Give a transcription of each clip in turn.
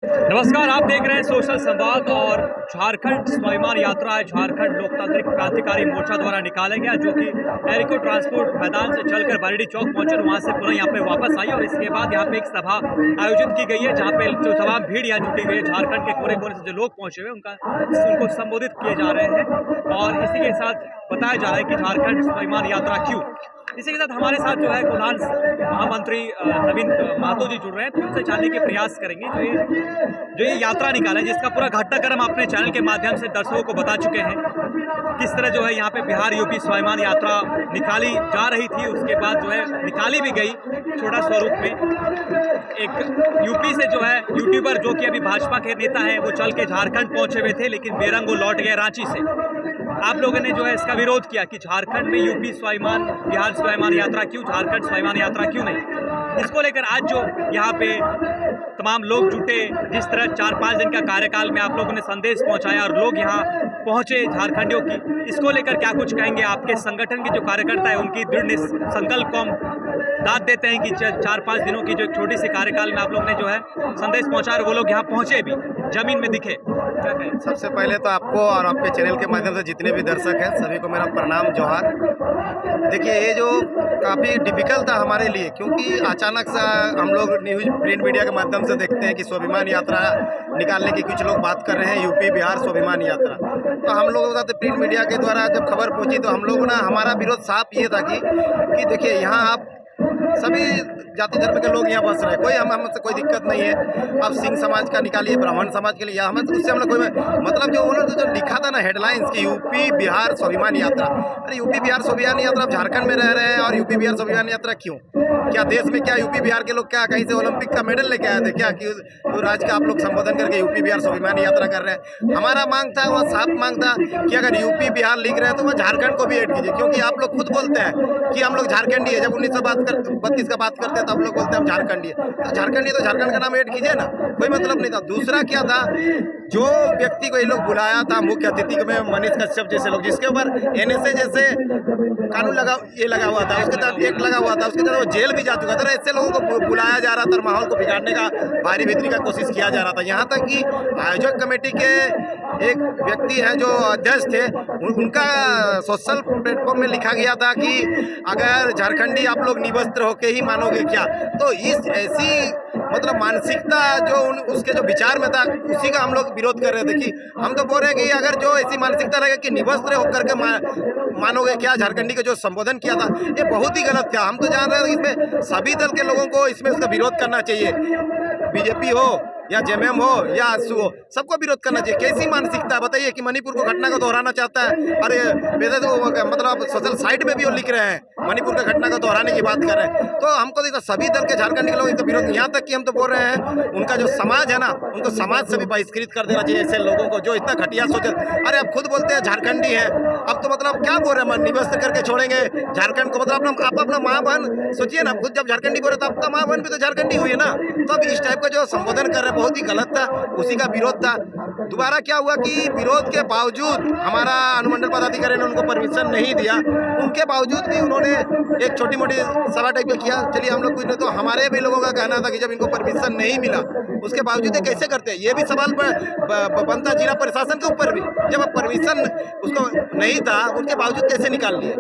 नमस्कार, आप देख रहे हैं सोशल संवाद। और झारखंड स्वाभिमान यात्रा है झारखंड लोकतांत्रिक क्रांतिकारी मोर्चा द्वारा निकाला गया, जो कि एरिको ट्रांसपोर्ट मैदान से चलकर बारिडी चौक पहुंचे, वहां से पुनः यहाँ पे वापस आई और इसके बाद यहाँ पे एक सभा आयोजित की गई है, जहाँ पे जो तमाम भीड़ यहाँ जुटी हुई है। झारखंड के कोने कोने से जो लोग पहुंचे हुए उनको संबोधित किए जा रहे हैं और इसी के साथ बताया जा रहा है कि झारखंड स्वाभिमान यात्रा क्यों। इसी के साथ हमारे साथ जो है कोल्हान महामंत्री नवीन महतो जी जुड़ रहे हैं, तो उनसे जानने के प्रयास करेंगे जो ये यात्रा निकाला है, जिसका पूरा घटनाक्रम अपने चैनल के माध्यम से दर्शकों को बता चुके हैं। किस तरह जो है यहाँ पे बिहार यूपी स्वाभिमान यात्रा निकाली जा रही थी, उसके बाद जो है निकाली भी गई छोटा स्वरूप में। एक यूपी से जो है यूट्यूबर जो कि अभी भाजपा के नेता हैं, वो चल के झारखंड पहुंचे हुए थे, लेकिन बेरंग वो लौट गए रांची से। आप लोगों ने जो है इसका विरोध किया कि झारखंड में यूपी स्वाभिमान बिहार स्वाभिमान यात्रा क्यों, झारखंड स्वाभिमान यात्रा क्यों नहीं। इसको लेकर आज जो यहाँ पे तमाम लोग जुटे, जिस तरह 4-5 दिन का कार्यकाल में आप लोगों ने संदेश पहुंचाया और लोग यहाँ पहुंचे झारखंडियों की, इसको लेकर क्या कुछ कहेंगे। आपके संगठन के जो कार्यकर्ता है उनकी दृढ़ संकल्प को हम दाद देते हैं कि 4-5 दिनों की जो छोटी सी कार्यकाल में आप लोग ने जो है संदेश पहुंचा और वो लोग यहाँ पहुंचे भी, जमीन में दिखे। सबसे पहले तो आपको और आपके चैनल के माध्यम से जितने भी दर्शक हैं सभी को मेरा प्रणाम, जोहार। देखिए, ये जो काफ़ी डिफिकल्ट था हमारे लिए, क्योंकि अचानक से हम लोग न्यूज़ प्रिंट मीडिया के माध्यम से देखते हैं कि स्वाभिमान यात्रा निकालने की कुछ लोग बात कर रहे हैं, यूपी बिहार स्वाभिमान यात्रा। तो हम लोगों का प्रिंट मीडिया के द्वारा जब खबर पहुंची तो हम लोगों ना हमारा विरोध साफ ये था कि देखिए, यहाँ आप सभी जाति धर्म के लोग यहाँ बस रहे, कोई हमसे कोई दिक्कत नहीं है। आप सिंह समाज का निकालिए, ब्राह्मण समाज के लिए, हमें उससे हम लोग कोई मतलब जो उन्होंने जो लिखा था ना हेडलाइंस की यूपी बिहार स्वाभिमान यात्रा, अरे यूपी बिहार स्वाभिमान यात्रा, आप झारखंड में रह रहे हैं और यूपी बिहार स्वाभिमान यात्रा क्यों? क्या देश में क्या यूपी बिहार के लोग क्या कहीं से ओलंपिक का मेडल लेके आए थे क्या कि राज्य का आप लोग संबोधन करके यूपी बिहार स्वाभिमान यात्रा कर रहे हैं? हमारा मांग था, वह साफ मांग था कि अगर यूपी बिहार लिख रहे हैं तो वह झारखंड को भी ऐड कीजिए, क्योंकि आप लोग खुद बोलते हैं कि हम लोग झारखंडी है। जब 1932 का बात करते हैं तो हम लोग बोलते हैं हम झारखंडी है, तो झारखंडी तो झारखंड का नाम ऐड कीजिए ना, कोई मतलब नहीं था। दूसरा क्या था, जो व्यक्ति को ये लोग बुलाया था मुख्य अतिथि में, मनीष कश्यप जैसे लोग, जिसके ऊपर NSA जैसे कानून लगा हुआ था, उसके तहत एक्ट लगा हुआ था, उसके तहत वो जेल भी जा चुका था। ऐसे लोगों को बुलाया जा रहा था और माहौल को बिगाड़ने का भारी भीतरी का कोशिश किया जा रहा था। यहाँ तक कि आयोजक कमेटी के एक व्यक्ति हैं जो अध्यक्ष थे, उनका सोशल प्लेटफॉर्म में लिखा गया था कि अगर झारखंडी आप लोग निवस्त्र होके ही मानोगे क्या। तो इस ऐसी मतलब मानसिकता जो उसके जो विचार में था, उसी का हम लोग विरोध कर रहे थे कि हम तो बोल रहे हैं कि अगर जो ऐसी मानसिकता रहेगी कि निवस्त्र होकर के मानोगे क्या, झारखंडी का जो संबोधन किया था ये बहुत ही गलत था। हम तो जान रहे हैं कि इसमें सभी दल के लोगों को इसमें इसका विरोध करना चाहिए, बीजेपी हो या जेएमएम हो या आसू हो, सबको विरोध करना चाहिए। कैसी मानसिकता बताइए कि मणिपुर को घटना को दोहराना चाहता है, और मतलब सोशल साइट में भी वो लिख रहे हैं मणिपुर का घटना को दोहराने की बात कर रहे हैं। तो हमको देखो सभी दल के झारखंड के लोग इसका विरोध, यहाँ तक कि हम तो बोल रहे हैं उनका जो समाज है ना, उनको समाज से भी बहिष्कृत कर देना चाहिए ऐसे लोगों को जो इतना घटिया सोचे। अरे आप खुद बोलते हैं झारखंडी है, अब तो मतलब क्या बोल रहे हैं, निवस्त करके छोड़ेंगे झारखंड को? मतलब आप अपना माँ बहन सोचिए ना, खुद जब झारखंडी बोले तो आपका माँ बहन भी तो झारखंडी हुई है ना। तो अब इस टाइप का जो संबोधन कर रहे हैं बहुत ही गलत था, उसी का विरोध था। दोबारा क्या हुआ कि विरोध के बावजूद हमारा अनुमंडल पदाधिकारी ने उनको परमिशन नहीं दिया, उनके बावजूद भी उन्होंने एक छोटी मोटी सभा टाइप का किया। चलिए हम लोग कुछ नहीं, तो हमारे भी लोगों का कहना था कि जब इनको परमिशन नहीं मिला उसके बावजूद ये कैसे करते हैं, ये भी सवाल बनता जिला प्रशासन के ऊपर भी। जब परमिशन उसको नहीं था उनके बावजूद कैसे निकाल लिए?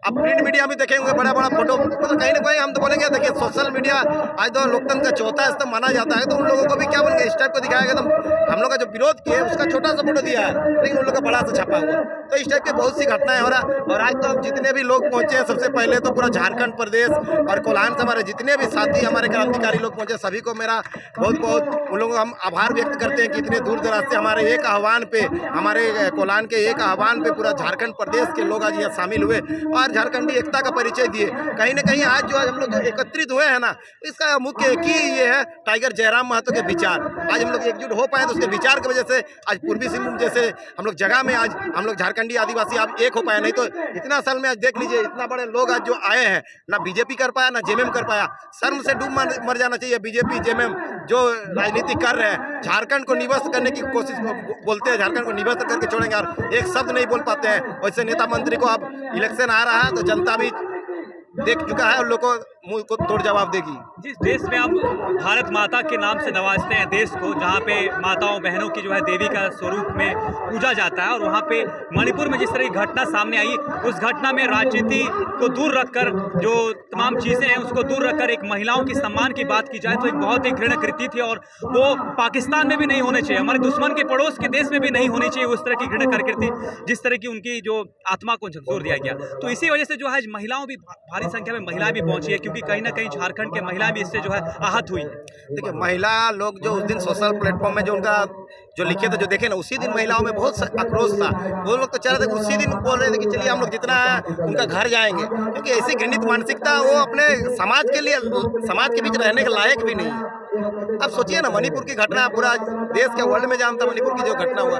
अब प्रिंट मीडिया में देखेंगे बड़ा बड़ा फोटो, मतलब कहीं ना कहीं हम तो बोलेंगे देखिए सोशल मीडिया आज तो लोकतंत्र का चौथा स्तंभ माना जाता है, तो उन लोगों को भी क्या बोलेंगे, इस टाइप को दिखाया गया। तो हम लोग का जो विरोध किए उसका छोटा सा फोटो दिया है, लेकिन उन लोग का बड़ा सा छपा हुआ। तो इस टाइप की बहुत सी घटनाएं हो रहा। और आज तो जितने भी लोग पहुंचे हैं, सबसे पहले तो पूरा झारखंड प्रदेश और कोल्हान से हमारे जितने भी साथी हमारे क्रांतिकारी लोग पहुंचे, सभी को मेरा बहुत बहुत उन लोगों को हम आभार व्यक्त करते हैं कि इतने दूर दराज से हमारे एक आह्वान पे, हमारे कोल्हान के एक आह्वान पे पूरा झारखंड प्रदेश के लोग आज यहाँ शामिल हुए और झारखंडी एकता का परिचय दिए। कहीं ना कहीं आज जो हम लोग एकत्रित हुए हैं ना, इसका मुख्य एक ही ये है टाइगर जयराम महतो के विचार। आज हम लोग एकजुट हो पाए तो उसके विचार की वजह से आज पूर्वी सिंहभूम जैसे हम लोग जगह में आज हम लोग झारखंडी आदिवासी आप एक हो पाए। नहीं तो इतना साल में आज देख लीजिए इतना बड़े लोग आज जो आए हैं, ना बीजेपी कर पाया ना जेएमएम कर पाया। शर्म से डूब मर जाना चाहिए बीजेपी जेएमएम जो राजनीति कर रहे हैं। झारखंड को निवस्त करने की कोशिश बोलते हैं, झारखंड को निवस्त करके छोड़ेंगे और एक शब्द नहीं बोल पाते हैं। वैसे नेता मंत्री को अब इलेक्शन आ रहा है तो जनता भी देख चुका है, उन लोग को मुंह को तोड़ जवाब देगी। जिस देश में हम भारत माता के नाम से नवाजते हैं देश को, जहाँ पे माताओं बहनों की जो है देवी का स्वरूप में पूजा जाता है, और वहाँ पे मणिपुर में जिस तरह की घटना सामने आई, उस घटना में राजनीति को दूर रखकर जो तमाम चीज़ें हैं उसको दूर रखकर एक महिलाओं की सम्मान की बात की जाए तो एक बहुत ही घृणित कृति थी, और वो पाकिस्तान में भी नहीं होने चाहिए, हमारे दुश्मन के पड़ोस के देश में भी नहीं होनी चाहिए उस तरह की घृणित प्रकृति, जिस तरह की उनकी जो आत्मा को झकझोर दिया गया। तो इसी वजह से जो है महिलाओं भी भारी संख्या में महिलाएं भी पहुंची है, क्योंकि कहीं ना कहीं झारखंड के महिलाएं भी इससे जो है आहत हुई है। देखिए, महिला लोग जो उस दिन सोशल प्लेटफॉर्म में जो उनका जो लिखे थे, जो देखे ना, उसी दिन महिलाओं में बहुत आक्रोश था। वो लोग तो चाह रहे थे, उसी दिन बोल रहे थे कि चलिए हम लोग जितना उनका घर जाएंगे, क्योंकि ऐसी घृणित मानसिकता वो अपने समाज के लिए, समाज के बीच रहने के लायक भी नहीं है। अब सोचिए ना, मणिपुर की घटना पूरा देश के वर्ल्ड में जानता, मणिपुर की जो घटना हुआ।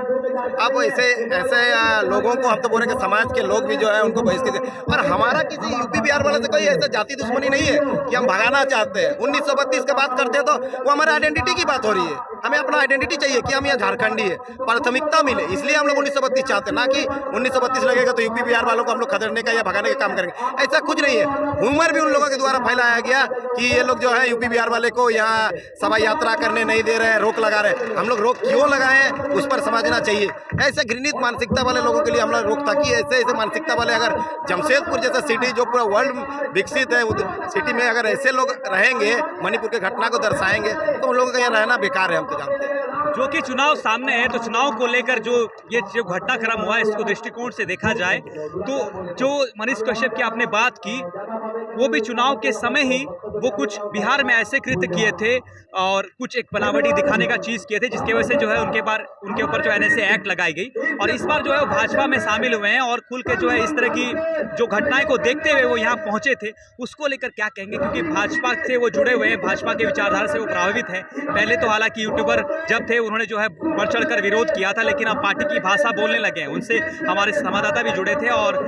अब ऐसे ऐसे लोगों को हम तो बोलेंगे समाज के लोग भी जो है उनको बहिष्कृत। और हमारा किसी यूपी बिहार वाले से कोई ऐसा जाति दुश्मनी नहीं है कि हम भगाना चाहते हैं। 1932 की बात करते हैं तो वो हमारे आइडेंटिटी की बात हो रही है। हमें अपना आइडेंटिटी चाहिए कि हम यहाँ झारखंडी है, प्राथमिकता मिले, इसलिए हम लोग 1932 चाहते हैं, ना कि 1932 लगेगा तो यूपी बिहार वालों को हम लोग खदेड़ने का या भगाने का काम करेंगे। ऐसा कुछ नहीं है। ह्यूमर भी उन लोगों के द्वारा फैलाया गया कि ये लोग जो है यूपी बिहार वाले को यहाँ शोभा यात्रा करने नहीं दे रहे हैं, रोक लगा रहे हैं। हम लोग रोक क्यों लगाए हैं उस पर समझना चाहिए। ऐसे घृणित मानसिकता वाले लोगों के लिए हम लोग रोक, ताकि ऐसे ऐसे मानसिकता वाले, अगर जमशेदपुर जैसा सिटी जो पूरा वर्ल्ड विकसित है, सिटी में अगर ऐसे लोग रहेंगे, मणिपुर के घटना को दर्शाएंगे, तो उन लोगों का यहाँ रहना बेकार है, हम तो जानते हैं। जो कि चुनाव सामने है, तो चुनाव को लेकर जो घटनाक्रम हुआ है, इसको दृष्टिकोण से देखा जाए तो जो मनीष कश्यप की आपने बात की, वो भी चुनाव के समय ही वो कुछ बिहार में ऐसे कृत्य किए थे और कुछ एक बनावटी दिखाने का चीज़ किए थे, जिसकी वजह से जो है उनके ऊपर जो NSA एक्ट लगाई गई, और इस बार जो है वो भाजपा में शामिल हुए हैं और खुल के जो है इस तरह की जो घटनाएं को देखते हुए वो यहाँ पहुँचे थे। उसको लेकर क्या कहेंगे, क्योंकि भाजपा से वो जुड़े हुए हैं, भाजपा के विचारधारा से वो प्रभावित हैं। पहले तो हालांकि यूट्यूबर जब थे उन्होंने जो है बढ़ चढ़ कर विरोध किया था, लेकिन अब पार्टी की भाषा बोलने लगे हैं। उनसे हमारे संवाददाता भी जुड़े थे, और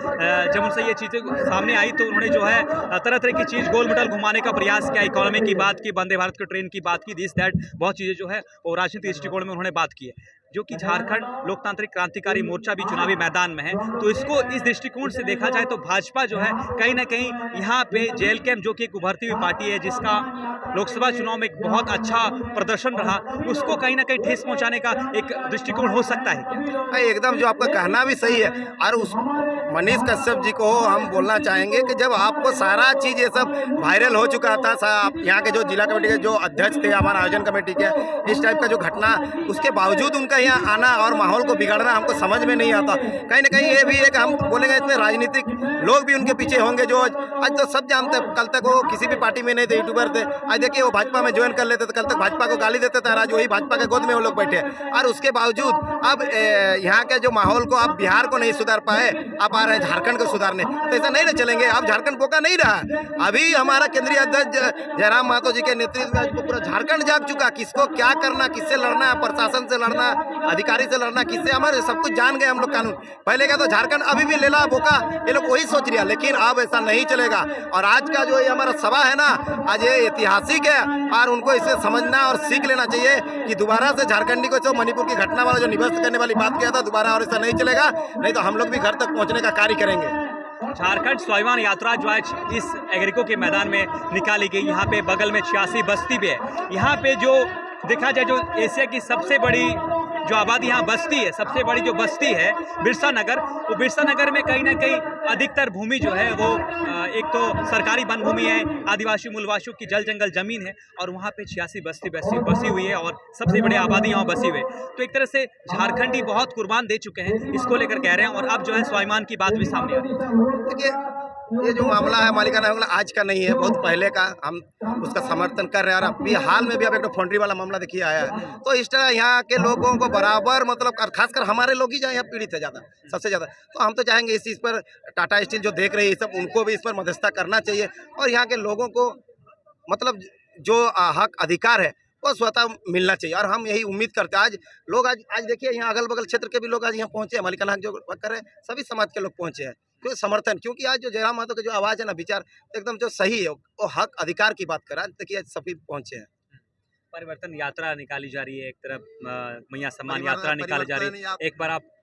जब उनसे ये चीज़ें सामने आई तो उन्होंने जो है तरह तरह की चीज़ गोल मटोल घुमाने का प्रयास किया, इकोनॉमी की बात की, वंदे भारत की ट्रेन की बात की, दिस दैट, बहुत चीज़ें जो है वो राजनीतिक दृष्टिकोण में उन्होंने बात की है। जो कि झारखंड लोकतांत्रिक क्रांतिकारी मोर्चा भी चुनावी मैदान में है, तो इसको इस दृष्टिकोण से देखा जाए तो भाजपा जो है कहीं ना कहीं यहाँ पे JLK जो कि एक उभरती हुई पार्टी है, जिसका लोकसभा चुनाव में एक बहुत अच्छा प्रदर्शन रहा, उसको कहीं ना कहीं ठेस पहुँचाने का एक दृष्टिकोण हो सकता है क्या? एकदम जो आपका कहना भी सही है। और उस मनीष कश्यप जी को हम बोलना चाहेंगे कि जब आपको सारा चीज़ ये सब वायरल हो चुका था, आप यहाँ के जो जिला कमेटी के जो अध्यक्ष थे, हमारा आयोजन कमेटी के, इस टाइप का जो घटना, उसके बावजूद उनका यहाँ आना और माहौल को बिगाड़ना हमको समझ में नहीं आता। कहीं ना कहीं ये भी है कि हम बोलेंगे इसमें राजनीतिक लोग भी उनके पीछे होंगे, जो आज तो सब जानते हैं, कल तक वो किसी भी पार्टी में नहीं थे, यूट्यूबर थे, आज देखिए वो भाजपा में ज्वाइन कर लेते थे, कल तक भाजपा को गाली देते थे, आज वही भाजपा के गोद में वो लोग बैठे। और उसके बावजूद अब यहाँ के जो माहौल को, आप बिहार को नहीं सुधार पाए, आप आ रहे हैं झारखंड को सुधारने, तो ऐसा नहीं ना चलेंगे। अब झारखंड बोका नहीं रहा। अभी हमारा केंद्रीय अध्यक्ष जयराम महतो जी के नेतृत्व में पूरा झारखंड जाग चुका, किसको क्या करना, किससे लड़ना, प्रशासन से लड़ना, अधिकारी से लड़ना, किससे, हमारे सब कुछ जान गए हम लोग कानून। पहले क्या तो झारखंड अभी भी लेला बोका, ये लोग वही सोच रहा, लेकिन अब ऐसा नहीं चलेगा। और आज का जो ये हमारा सभा है ना, आज ये ऐतिहासिक है, और उनको इसे समझना और सीख लेना चाहिए कि दोबारा से झारखंडी को, जो मणिपुर की घटना वाला जो निवस्त करने वाली बात किया था, दोबारा और ऐसा नहीं चलेगा, नहीं तो हम लोग भी घर तक पहुंचने का कार्य करेंगे। झारखंड स्वाभिमान यात्रा जो आज इस एग्रीको के मैदान में निकाली गई, यहाँ पे बगल में 86 बस्ती भी है। यहाँ पे जो देखा जाए, जो एशिया की सबसे बड़ी जो आबादी यहाँ बस्ती है, सबसे बड़ी जो बस्ती है बिरसा नगर, वो बिरसा नगर में कहीं ना कहीं अधिकतर भूमि जो है वो एक तो सरकारी वन भूमि है, आदिवासी मूलवासियों की जल जंगल जमीन है, और वहाँ पे 86 बस्ती बसी हुई है, और सबसे बड़ी आबादी यहाँ बसी हुई है। तो एक तरह से झारखंडी बहुत कुर्बान दे चुके हैं, इसको लेकर कह रहे हैं, और अब जो है स्वाभिमान की बात भी सामने आ रही है। देखिए, ये जो मामला है मालिकाना मामला आज का नहीं है, बहुत पहले का, हम उसका समर्थन कर रहे हैं। और अभी हाल में भी अब एक फौंड्री वाला मामला देखिए आया है, तो इस तरह यहाँ के लोगों को बराबर, मतलब खासकर हमारे लोग ही यहाँ पीड़ित है ज़्यादा, सबसे ज़्यादा। तो हम तो चाहेंगे इस चीज़ पर टाटा स्टील जो देख रही है सब, उनको भी इस पर मध्यस्थता करना चाहिए, और यहाँ के लोगों को मतलब जो हक अधिकार है वो स्वतः मिलना चाहिए। और हम यही उम्मीद करते हैं। आज लोग आज देखिए, यहाँ अगल बगल क्षेत्र के भी लोग आज यहाँ पहुँचे हैं, मालिकाना हक जो कर रहे हैं, सभी समाज के लोग पहुँचे हैं, क्योंकि समर्थन, क्योंकि आज जो जयराम महतो की जो आवाज़ है ना, विचार एकदम जो सही है, वो हक अधिकार की बात कर रहा है, देखिए आज सभी पहुँचे हैं। परिवर्तन यात्रा निकाली जा रही है, एक तरफ मैया सम्मान यात्रा निकाली जा रही है,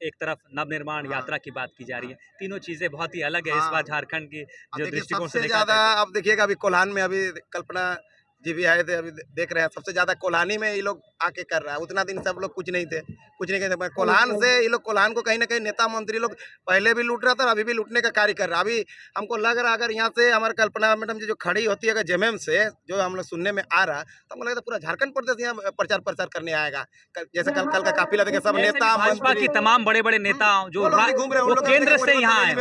एक तरफ नवनिर्माण यात्रा की बात की जा रही है। तीनों चीजें बहुत ही अलग है इस बार झारखंड की जो दृष्टिकोण से सबसे देखा ज्यादा जाए। आप देखिएगा अभी कोल्हान में अभी कल्पना जी भी आए थे, अभी देख रहे हैं सबसे ज्यादा कोल्हानी में ये लोग आके कर रहा है। उतना दिन सब लोग कुछ नहीं थे, कुछ नहीं कहते, कोल्हान से ये लोग कोल्हान को कहीं ना कहीं नेता मंत्री लोग पहले भी लूट रहा था और अभी भी लूटने का कार्य कर रहा है। अभी हमको लग रहा है अगर यहाँ से हमारे कल्पना मैडम जी जो खड़ी होती है अगर जेएमएम से जो हम लोग सुनने में आ रहा है, तो हमको लगता है पूरा झारखंड प्रदेश यहाँ प्रचार प्रसार करने आएगा। जैसे कल का काफिला देखे सब ऐसे नेता भी भाजपा की तमाम बड़े बड़े नेता जो वो लोग भी घूम रहे हैं, वो उन लोग केंद्र से यहाँ आए।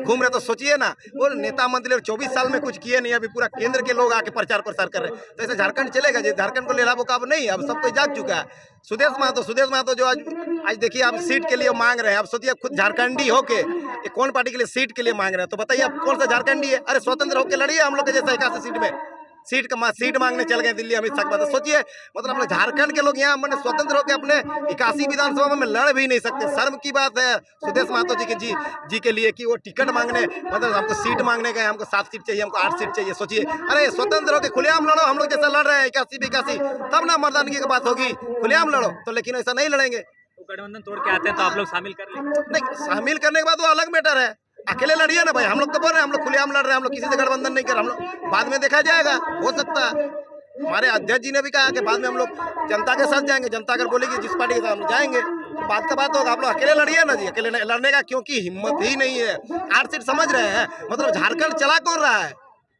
घूम रहे, तो सोचिए ना वो नेता मंत्री 24 साल में कुछ किए नहीं, अभी पूरा केंद्र के लोग आके प्रचार प्रसार कर रहे हैं। तो ऐसे झारखंड चलेगा जी? झारखंड को लेला अब नहीं, अब सब कोई जाग चुका है। सुदेश महतो जो आज देखिए आप सीट के लिए मांग रहे हैं। आप सोचिए खुद झारखंडी होके ये कौन पार्टी के लिए सीट के लिए मांग रहे हैं, तो बताइए आप कौन सा झारखंडी है? अरे स्वतंत्र होकर लड़िए हम लोग के जैसा 81 सीट में सीट मांगने चल गए दिल्ली अमित शाह के पास। सोचिए मतलब हम लोग झारखंड के लोग यहाँ मैंने स्वतंत्र होकर अपने 81 विधानसभा में लड़ भी नहीं सकते। शर्म की बात है सुदेश महतो जी के लिए कि वो टिकट मांगने मतलब हमको सीट मांगने गए, हमको 7 सीट चाहिए, हमको 8 सीट चाहिए। सोचिए अरे स्वतंत्र होकर खुलेआम लड़ो, हम लोग जैसा लड़ रहे हैं 81 तब ना मर्दानगी की बात होगी, खुलेआम लड़ो। तो लेकिन ऐसा नहीं लड़ेंगे, तो गठबंधन तोड़ के आते हैं तो आप लोग शामिल कर लेंगे? नहीं शामिल करने के बाद वो अलग मैटर है। अकेले लड़िए ना भाई, हम लोग तो बोल रहे हैं हम लोग खुलेआम लड़ रहे हैं, हम लोग किसी से गठबंधन नहीं कर रहे। हम लोग बाद में देखा जाएगा, हो सकता है हमारे अध्यक्ष जी ने भी कहा कि बाद में हम लोग जनता के साथ जाएंगे, जनता अगर बोलेगी जिस पार्टी के साथ हम लोग जाएंगे तो बात का बात होगा। आप लोग अकेले लड़िए ना जी, अकेले लड़ने का क्योंकि हिम्मत ही नहीं है। 8 सीट समझ रहे हैं, मतलब झारखंड चला कौन रहा है?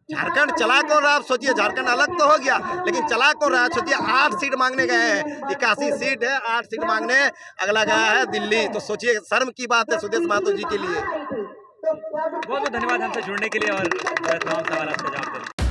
झारखंड चला कौन रहा? आप सोचिए झारखंड अलग तो हो गया लेकिन चला कौन रहा है? सोचिए 8 सीट मांगने गए हैं, 81 सीट है, 8 सीट मांगने अगला गया है दिल्ली। तो सोचिए शर्म की बात है सुदेश महतो जी के लिए। बहुत बहुत धन्यवाद हमसे जुड़ने के लिए और तमाम सवाल का जवाब देने के लिए।